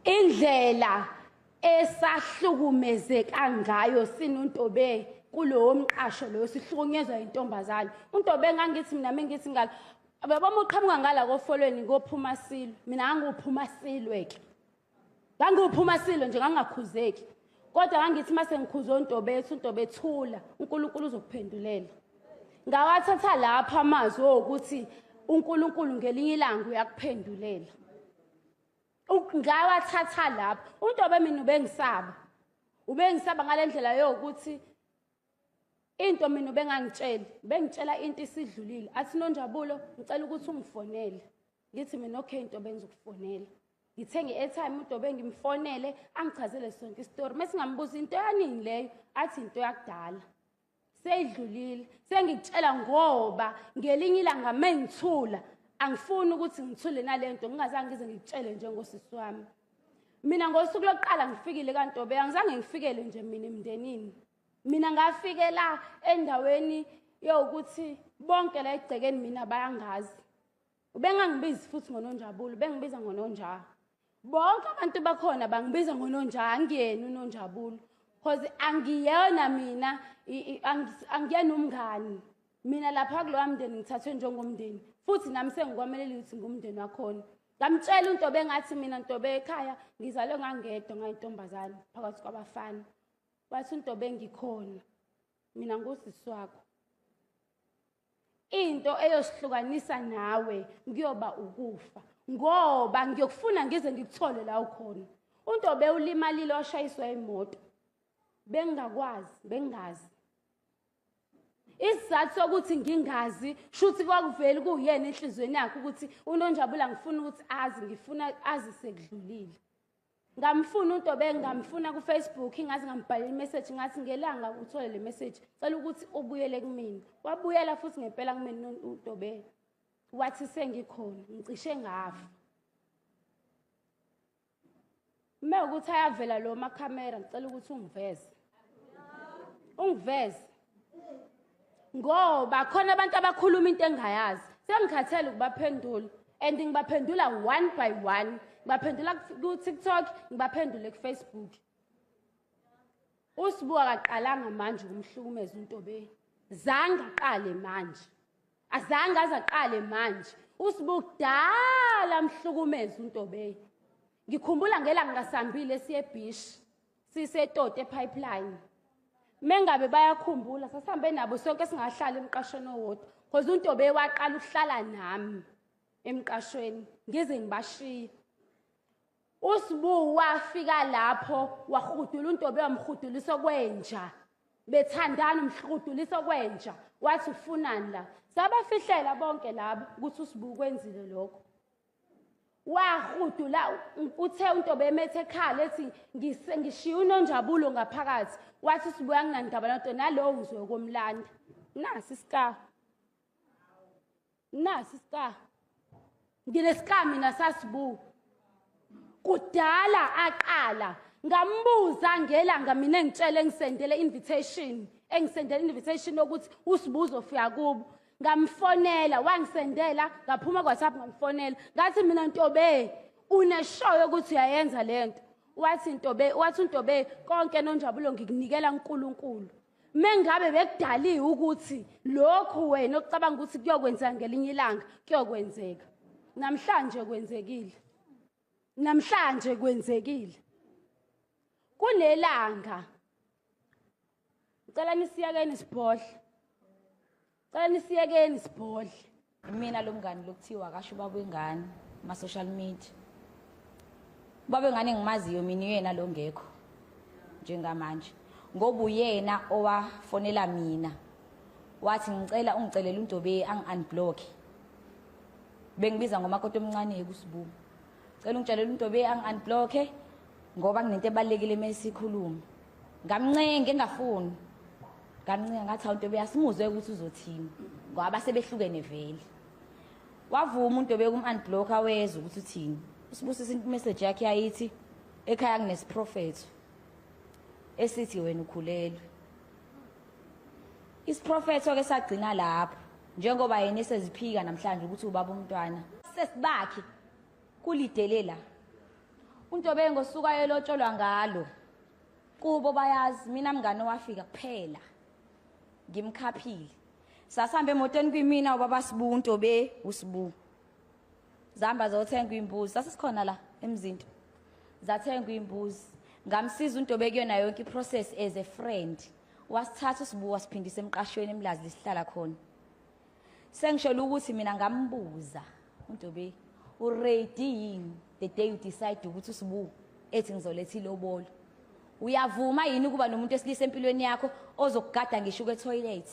indlela esahlukumezeka ngayo sinuNtobe kulowo mqasho lo sihlukunyezwa intombazana. uNtobe ngangithi mina mengithi ngalo ababama uqhamuka ngala kofolweni ngophuma silo, mina ngangiphuma silwe ke. Ngangiphuma silo nje ngangakhuzeki. Kodwa ngangithi mase ngikhuza uNtobe thula, uNkulunkulu uzokuphendulela. Ngawathatha lapha amazwi ukuthi uNkulunkulu ngelinye ilanga uyakuphendulela. Ngawathatha lapha. uNtobe mina ubengisaba ngalendlela yokuthi into mina bengitshela into isidlulile. Athi noNjabulo ngicela ukuthi ungifonele. Ngithi mina okay Ntobe ngizokufonela. Ngithenge i-airtime uNtobe ngimfonele angichazele sonke istory. Mase ngambuza into yanini leyo, athi into yakudala. Seyidlulile. Sengikutshela ngoba ngelinye ilanga mengithula angifuni ukuthi ngithule nalento ngingazange ngize ngikutshele njengosisi wami. Mina ngosuku lokuqala ngifikile kaNtobe angizange ngifikele nje mina emndenini. Mina ngafike la endaweni yokuthi bonke la egcekeni mina bayangazi. Ubengangibizi futhi ngoNonjabulo, bengibiza ngoNonja. Bonke abantu bakhona bangibiza ngoNonja, angiyena uNonjabulo. Because angiyona mina angiyena umngani. Mina lapha kulowa mndeni ngithathwe njengomndeni. Futhi nami sengikwamelela ukuthi ngumndeni wakhona. Ngamtshela uNtobe ngathi mina Ntobe ekhaya ngizalwe ngangedwa ngayintombazana phakathi kwabafana. Wathi uNtobe ngikhona. Mina ngusisi wakho. Into eyosihlukanisa nawe ngiyoba ukufa. Ngoba ngiyokufuna ngize ngikuthole la ukhona. uNtobe ulimalile washayiswa imoto. Bengazi. Isizathu sokuthi ngingazi shuthi kwakuvela kuyena enhlizweni yakhe ukuthi uNonjabulo ngifuna ukuthi ngifuna azi sekudlulile. Ngamfuna uNtobe ngamfuna ku Facebook ngazi ngambhalela imessage ngathi ngelanga uthole le message cela ukuthi ubuyele kumina. Wabuyela futhi ngempela kumina uNtobe. Wathi sengikhona ngicishe ngafa. Ukuthi ayavela lo makhamera ngicela ukuthi ungiveze. Ngoba khona abantu abakhuluma into engayazi. Sengikhathele ukubaphendula and ngibaphendula one by one. Ngibaphendula ku TikTok, ngibaphendule ku Facebook. Usibuka akaqalanga manje ukumhlukumeza uNtobe. Zange aqale manje. Azange azaqale manje. Usibuka kudala mhlukumeza uNtobe. Ngikhumbula ngelanga ngasambile siye eBish. SiseTote ePipeline. Mengabe bayakhumbula sasambe nabo sonke singahlala emqashweni owodwa because uNtobe waqala ukuhlala nami emqashweni ngize ngibashiya. Usibu wafika lapho wahudula uNtobe wamhudulisa kwenja. Bethandana umhludulisa kwenja. Wathi ufunani la? Sabafihlela bonke labo ukuthi uSibu kwenzile lokho. Wahudula uthe uNtobe emethe ekhala ethi ngishiya uNonjabulo ngaphakathi. Wathi sibuya nginandaba nato nalowo ngizwe komlanda. Nasi iska. Ngileska mina sasibu. Kudala aqala ngambuza ngelanga mina ngitshele ngisendele invitation. Engisendele invitation ukuthi uSibu uzofika kubo. Ngamfonela wangisendela ngaphuma kwaThaphu ngamfonela. Ngathi mina Ntobe uneshoyo ukuthi uyayenza lento. Wathi uNtobe konke noNjabulo ngikunikela uNkulunkulu. Mengabe bekudaliwe ukuthi lokhu wena ocabanga ukuthi kuyokwenza ngelinye ilanga kuyokwenzeka. Namhlanje kwenzekile. Kunelanga. Ngicela nisiyekeni sibhodle. Mina lo mngani lokuthiwa kasho baba wengane ma social media. Baba wengane ngimaziyo mina yena lo ngekho njengamanje. Ngoba uyena owafonela mina. Wathi ngicela ungicelela uNtobe angi-unblock. Bengibiza ngomakoti omncane kuSibu. Cela ungitshelela uNtobe angi-unblock ngoba nginento ebalekile mesikhuluma. Ngamncenge ngafuni. Ngamncenge ngathi uNtobe asimuzwe ukuthi uzothini ngoba sebehlukene vele. Wavuma uNtobe kum-unblocka wezwe ukuthi uthini. Usibusisa imessage yakhe yayithi ekhaya nginesiprofetho esithi wena ukhulelwe. Isiprofetho ke sagcina lapho njengoba yena eseziphika namhlanje ukuthi ubaba umntwana sesibakhe kulidelela uNtobe ngosuka elotsholwa ngalo kubo bayazi mina mngane wafika kuphela ngimkhaphile sasambe emotweni kwimina ubaba Sibu uNtobe uSibu zihamba zothenga imbuzi sasisikhona la emzinto zathenga imbuzi ngamsiza uNtobe kuyona yonke iprocess as a friend wasithatha uSibu wasiphindisa emqashweni eMlazi lesihlala khona sengisho ukuthi mina ngambuza uNtobe uready yini the day you decide ukuthi uSibu ethi ngizoletha ilobolo uyavuma yini ukuba nomuntu esilisa empilweni yakho ozokugada ngisho ke toilet